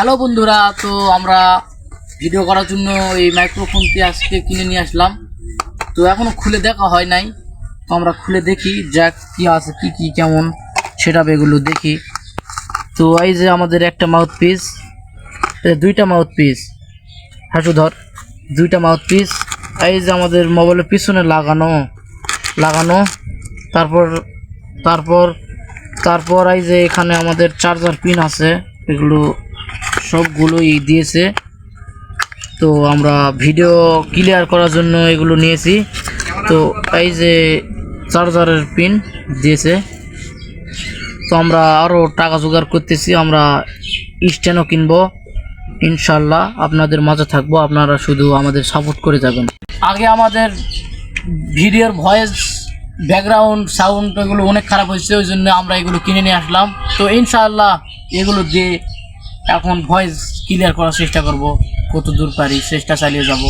Hello বন্ধুরা, তো আমরা ভিডিও করার জন্য এই মাইক্রোফোনটি আজকে কিনে নিয়ে আসলাম। তো এখনো খুলে দেখা হয় নাই, তো আমরা খুলে দেখি জ্যাক কি আছে, কি কি কেমন সেটা এগুলো দেখি। তো এই যে আমাদের একটা মাউথ পিস, দুইটা মাউথ পিস, হাসুধর দুইটা মাউথ পিস। এই যে আমাদের মোবাইলের পিছনে লাগানো তারপর তারপর তারপর এই যে এখানে আমাদের চার্জার পিন আছে, এগুলো সবগুলোই দিয়েছে। তো আমরা ভিডিও ক্লিয়ার করার জন্য এগুলো নিয়েছি। তো এই যে চার্জারের পিন দিয়েছে। তো আমরা আরও টাকা জোগাড় করতেছি, আমরা স্ট্যান্ডও কিনবো ইনশাল্লাহ। আপনাদের মাঝে থাকবো, আপনারা শুধু আমাদের সাপোর্ট করে যাবেন। আগে আমাদের ভিডিওর ভয়েস ব্যাকগ্রাউন্ড সাউন্ড এগুলো অনেক খারাপ হয়েছে, ওই জন্য আমরা এগুলো কিনে নিয়ে আসলাম। তো ইনশাআল্লাহ এগুলো দিয়ে এখন ভয়েস ক্লিয়ার করার চেষ্টা করব, কত দূর পারি চেষ্টা চালিয়ে যাব।